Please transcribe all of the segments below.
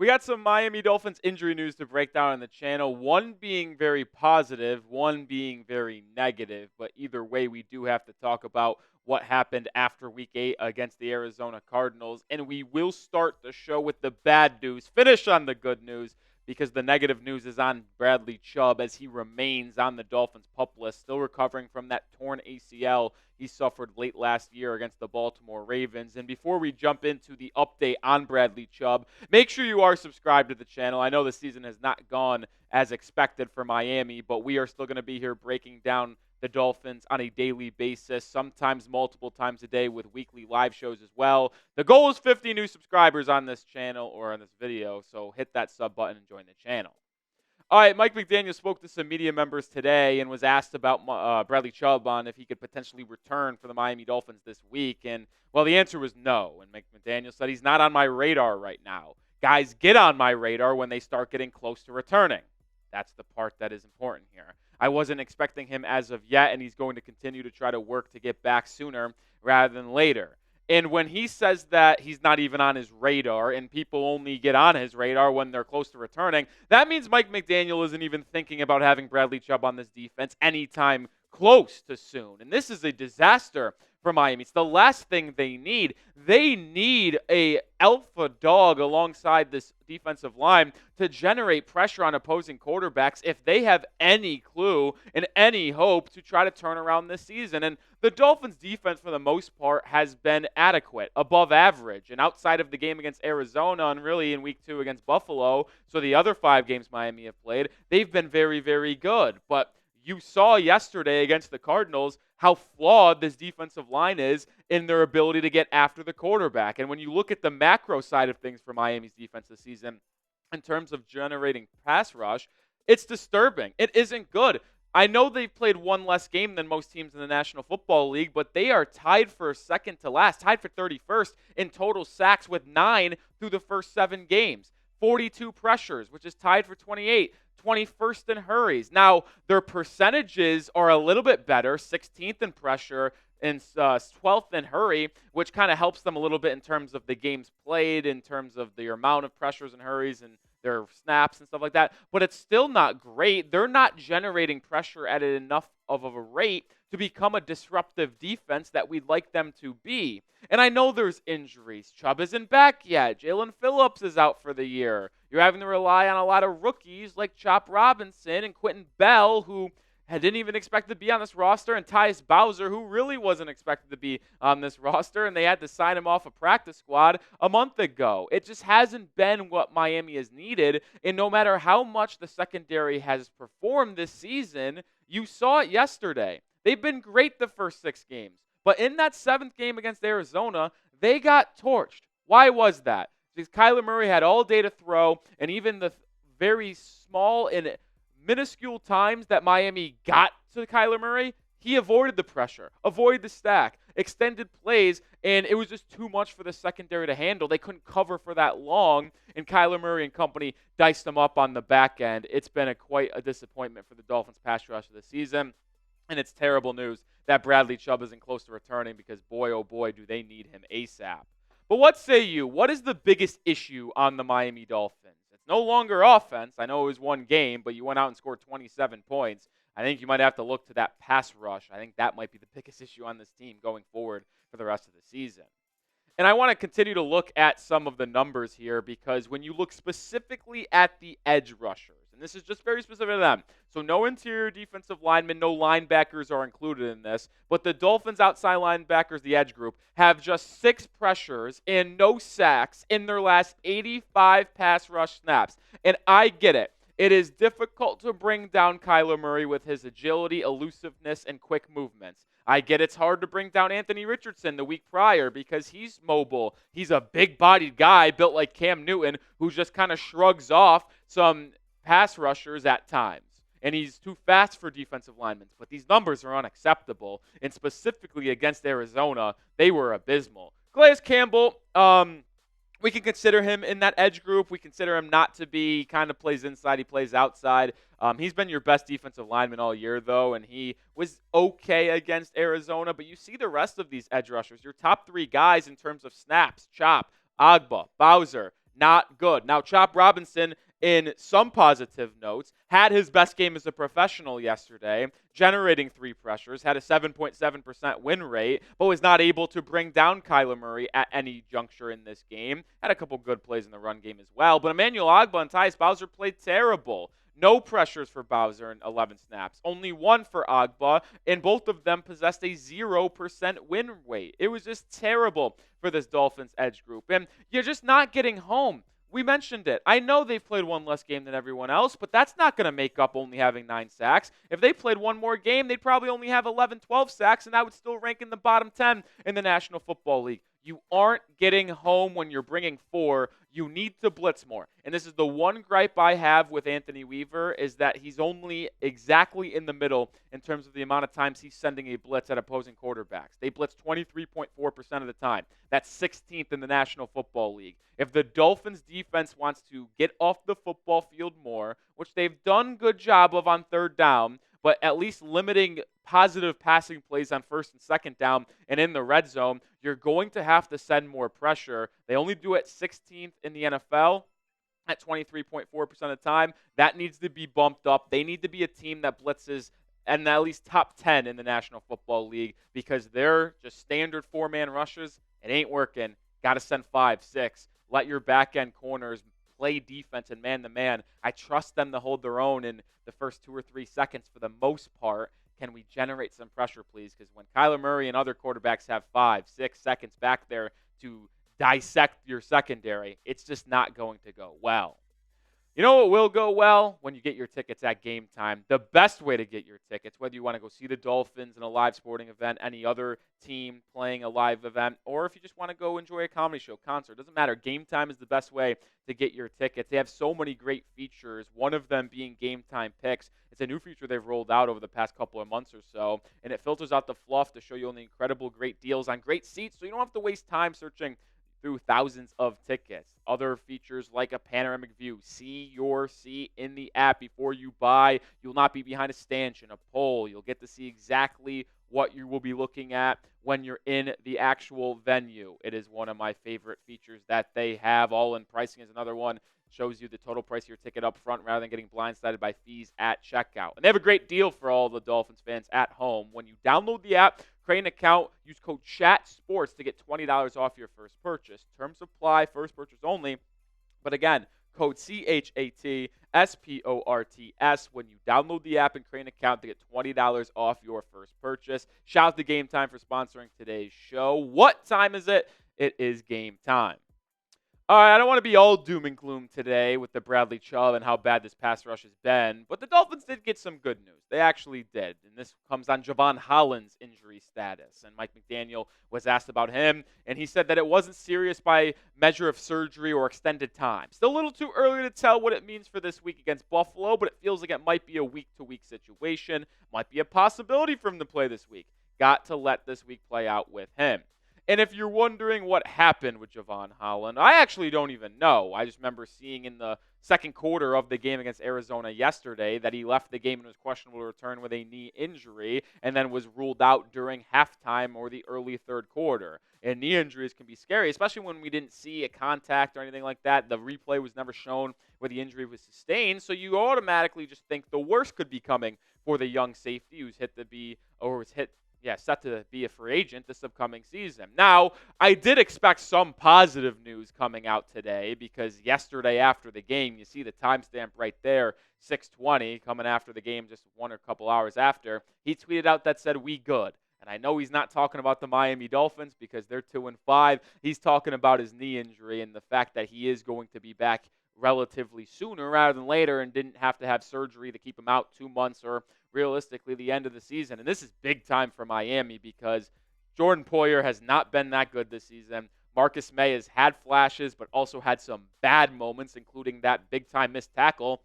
We got some Miami Dolphins injury news to break down on the channel. One being very positive, one being very negative. But either way, we do have to talk about what happened after Week 8 against the Arizona Cardinals. And we will start the show with the bad news, finish on the good news, because the negative news is on Bradley Chubb as he remains on the Dolphins' PUP list, still recovering from that torn ACL he suffered late last year against the Baltimore Ravens. And before we jump into the update on Bradley Chubb, make sure you are subscribed to the channel. I know the season has not gone as expected for Miami, but we are still going to be here breaking down the Dolphins on a daily basis, sometimes multiple times a day with weekly live shows as well. The goal is 50 new subscribers on this channel or on this video, so hit that sub button and join the channel. All right, Mike McDaniel spoke to some media members today and was asked about Bradley Chubb on if he could potentially return for the Miami Dolphins this week. And, well, the answer was no. And Mike McDaniel said he's not on my radar right now. Guys get on my radar when they start getting close to returning. That's the part that is important here. I wasn't expecting him as of yet, and he's going to continue to try to work to get back sooner rather than later. And when he says that he's not even on his radar and people only get on his radar when they're close to returning, that means Mike McDaniel isn't even thinking about having Bradley Chubb on this defense anytime close to soon. And this is a disaster for Miami. It's the last thing they need. They need a alpha dog alongside this defensive line to generate pressure on opposing quarterbacks if they have any clue and any hope to try to turn around this season. And the Dolphins' defense, for the most part, has been adequate, above average. And outside of the game against Arizona and really in Week 2 against Buffalo, so the other 5 games Miami have played, they've been very, very good. But you saw yesterday against the Cardinals how flawed this defensive line is in their ability to get after the quarterback. And when you look at the macro side of things for Miami's defense this season, in terms of generating pass rush, it's disturbing. It isn't good. I know they've played one less game than most teams in the National Football League, but they are tied for second to last, tied for 31st in total sacks with 9 through the first 7 games. 42 pressures, which is tied for 28. 21st in hurries. Now, their percentages are a little bit better, 16th in pressure and 12th in hurry, which kind of helps them a little bit in terms of the games played, in terms of the amount of pressures and hurries and their snaps and stuff like that. But it's still not great. They're not generating pressure at enough of a rate to become a disruptive defense that we'd like them to be. And I know there's injuries. Chubb isn't back yet. Jalen Phillips is out for the year. You're having to rely on a lot of rookies like Chop Robinson and Quentin Bell, who didn't even expect to be on this roster, and Tyus Bowser, who really wasn't expected to be on this roster, and they had to sign him off a practice squad a month ago. It just hasn't been what Miami has needed, and no matter how much the secondary has performed this season, you saw it yesterday. They've been great the first 6 games, but in that 7th game against Arizona, they got torched. Why was that? Because Kyler Murray had all day to throw, and even the very small and minuscule times that Miami got to Kyler Murray, he avoided the pressure, avoided the stack, extended plays, and it was just too much for the secondary to handle. They couldn't cover for that long, and Kyler Murray and company diced them up on the back end. It's been quite a disappointment for the Dolphins pass rush this season, and it's terrible news that Bradley Chubb isn't close to returning because, boy, oh boy, do they need him ASAP. But what say you? What is the biggest issue on the Miami Dolphins? It's no longer offense. I know it was one game, but you went out and scored 27 points. I think you might have to look to that pass rush. I think that might be the biggest issue on this team going forward for the rest of the season. And I want to continue to look at some of the numbers here because when you look specifically at the edge rushers, and this is just very specific to them, so no interior defensive linemen, no linebackers are included in this, but the Dolphins outside linebackers, the edge group, have just 6 pressures and no sacks in their last 85 pass rush snaps. And I get it. It is difficult to bring down Kyler Murray with his agility, elusiveness, and quick movements. I get it's hard to bring down Anthony Richardson the week prior because he's mobile. He's a big-bodied guy built like Cam Newton who just kind of shrugs off some pass rushers at times. And he's too fast for defensive linemen. But these numbers are unacceptable. And specifically against Arizona, they were abysmal. Calais Campbell, we can consider him in that edge group. We consider him not to be kind of plays inside, he plays outside. He's been your best defensive lineman all year, though, and he was okay against Arizona. But you see the rest of these edge rushers, your top 3 guys in terms of snaps, Chop, Agba, Bowser, not good. Now, Chop Robinson, in some positive notes, had his best game as a professional yesterday, generating 3 pressures, had a 7.7% win rate, but was not able to bring down Kyler Murray at any juncture in this game. Had a couple good plays in the run game as well, but Emmanuel Ogbah and Tyus Bowser played terrible. No pressures for Bowser in 11 snaps. Only 1 for Ogbah, and both of them possessed a 0% win rate. It was just terrible for this Dolphins edge group. And you're just not getting home. We mentioned it. I know they've played one less game than everyone else, but that's not going to make up only having 9 sacks. If they played one more game, they'd probably only have 11, 12 sacks, and that would still rank in the bottom 10 in the National Football League. You aren't getting home when you're bringing 4. You need to blitz more. And this is the one gripe I have with Anthony Weaver, is that he's only exactly in the middle in terms of the amount of times he's sending a blitz at opposing quarterbacks. They blitz 23.4% of the time. That's 16th in the National Football League. If the Dolphins defense wants to get off the football field more, which they've done a good job of on third down, but at least limiting positive passing plays on first and second down and in the red zone, you're going to have to send more pressure. They only do it 16th in the NFL at 23.4% of the time. That needs to be bumped up. They need to be a team that blitzes and at least top 10 in the National Football League, because they're just standard 4-man rushes. It ain't working. Got to send 5, 6. Let your back-end corners play defense and man-to-man. I trust them to hold their own in the first 2 or 3 seconds for the most part. Can we generate some pressure, please? Because when Kyler Murray and other quarterbacks have 5, 6 seconds back there to dissect your secondary, it's just not going to go well. You know what will go well? When you get your tickets at GameTime. The best way to get your tickets, whether you want to go see the Dolphins in a live sporting event, any other team playing a live event, or if you just want to go enjoy a comedy show, concert, doesn't matter. GameTime is the best way to get your tickets. They have so many great features, one of them being GameTime Picks. It's a new feature they've rolled out over the past couple of months or so, and it filters out the fluff to show you only incredible great deals on great seats, so you don't have to waste time searching through thousands of tickets. Other features like a panoramic view. See your seat in the app before you buy. You'll not be behind a stanchion, a pole. You'll get to see exactly what you will be looking at when you're in the actual venue. It is one of my favorite features that they have. All-in pricing is another one. Shows you the total price of your ticket up front rather than getting blindsided by fees at checkout. And they have a great deal for all the Dolphins fans at home. When you download the app, create an account, use code CHATSPORTS to get $20 off your first purchase. Terms apply, first purchase only. But again, code CHATSPORTS when you download the app and create an account to get $20 off your first purchase. Shout out to Game Time for sponsoring today's show. What time is it? It is game time. All right, I don't want to be all doom and gloom today with the Bradley Chubb and how bad this pass rush has been, but the Dolphins did get some good news. They actually did, and this comes on Jevon Holland's injury status. And Mike McDaniel was asked about him, and he said that it wasn't serious by measure of surgery or extended time. Still a little too early to tell what it means for this week against Buffalo, but it feels like it might be a week-to-week situation. Might be a possibility for him to play this week. Got to let this week play out with him. And if you're wondering what happened with Jevon Holland, I actually don't even know. I just remember seeing in the second quarter of the game against Arizona yesterday that he left the game and was questionable to return with a knee injury and then was ruled out during halftime or the early third quarter. And knee injuries can be scary, especially when we didn't see a contact or anything like that. The replay was never shown where the injury was sustained, so you automatically just think the worst could be coming for the young safety who's set to be a free agent this upcoming season. Now, I did expect some positive news coming out today because yesterday after the game, you see the timestamp right there, 6:20, coming after the game just one or a couple hours after, he tweeted out that said, "We good." And I know he's not talking about the Miami Dolphins because they're 2-5. He's talking about his knee injury and the fact that he is going to be back relatively sooner rather than later and didn't have to have surgery to keep him out 2 months or realistically the end of the season. And this is big time for Miami because Jordan Poyer has not been that good this season. Marcus May has had flashes but also had some bad moments, including that big-time missed tackle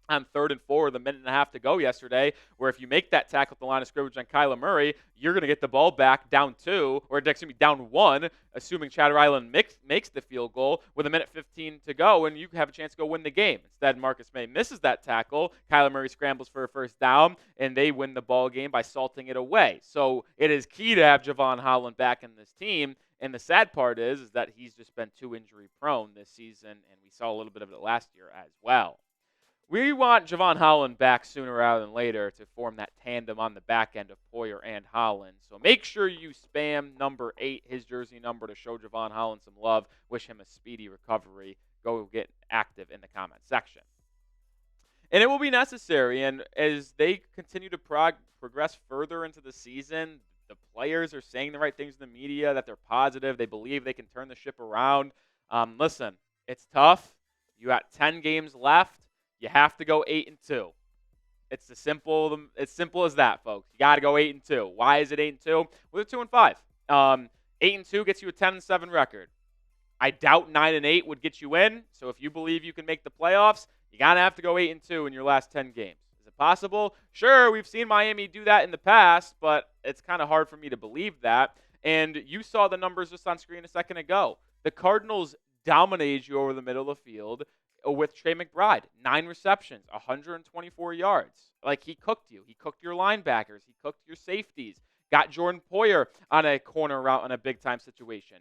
on 3rd and 4 with a minute and a half to go yesterday, where if you make that tackle at the line of scrimmage on Kyler Murray, you're going to get the ball back down 2, or excuse me, down 1, assuming Chatter Island makes the field goal with a minute 15 to go, and you have a chance to go win the game. Instead, Marcus May misses that tackle. Kyler Murray scrambles for a first down, and they win the ball game by salting it away. So it is key to have Javon Holland back in this team. And the sad part is that he's just been too injury prone this season, and we saw a little bit of it last year as well. We want Javon Holland back sooner rather than later to form that tandem on the back end of Poyer and Holland. So make sure you spam number 8, his jersey number, to show Javon Holland some love. Wish him a speedy recovery. Go get active in the comment section. And it will be necessary. And as they continue to progress further into the season, the players are saying the right things in the media, that they're positive. They believe they can turn the ship around. Listen, it's tough. You got 10 games left. You have to go 8-2. It's simple as that, folks. You got to go 8-2. Why is it 8-2? Well, they're 2-5. 8-2 gets you a 10-7 record. I doubt 9-8 would get you in. So if you believe you can make the playoffs, you gotta have to go 8-2 in your last 10 games. Is it possible? Sure, we've seen Miami do that in the past, but it's kind of hard for me to believe that. And you saw the numbers just on screen a second ago. The Cardinals dominated you over the middle of the field with Trey McBride. 9 receptions, 124 yards. Like, he cooked you. He cooked your linebackers. He cooked your safeties. Got Jordan Poyer on a corner route in a big-time situation.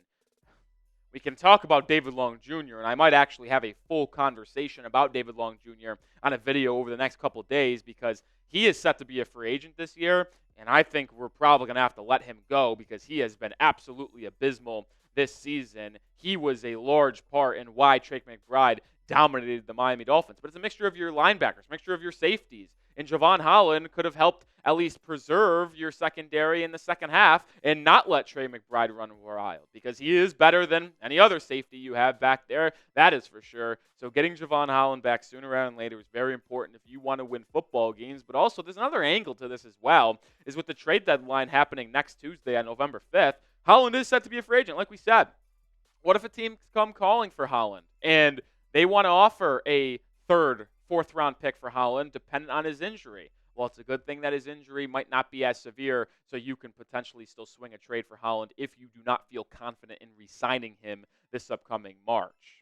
We can talk about David Long Jr., and I might actually have a full conversation about David Long Jr. on a video over the next couple of days, because he is set to be a free agent this year, and I think we're probably going to have to let him go because he has been absolutely abysmal this season. He was a large part in why Trey McBride dominated the Miami Dolphins. But it's a mixture of your linebackers, mixture of your safeties. And Javon Holland could have helped at least preserve your secondary in the second half and not let Trey McBride run wild, because he is better than any other safety you have back there. That is for sure. So getting Javon Holland back sooner rather than later is very important if you want to win football games. But also, there's another angle to this as well, is with the trade deadline happening next Tuesday on November 5th, Holland is set to be a free agent, like we said. What if a team come calling for Holland and they want to offer a 3rd, 4th round pick for Holland dependent on his injury? Well, it's a good thing that his injury might not be as severe, so you can potentially still swing a trade for Holland if you do not feel confident in re-signing him this upcoming March.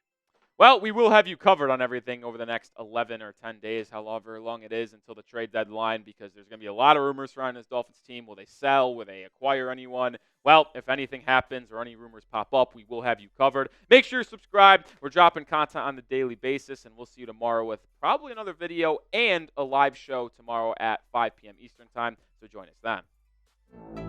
Well, we will have you covered on everything over the next 11 or 10 days, however long it is until the trade deadline, because there's going to be a lot of rumors surrounding this Dolphins team. Will they sell? Will they acquire anyone? Well, if anything happens or any rumors pop up, we will have you covered. Make sure you subscribe. We're dropping content on the daily basis, and we'll see you tomorrow with probably another video and a live show tomorrow at 5 p.m. Eastern Time, so join us then.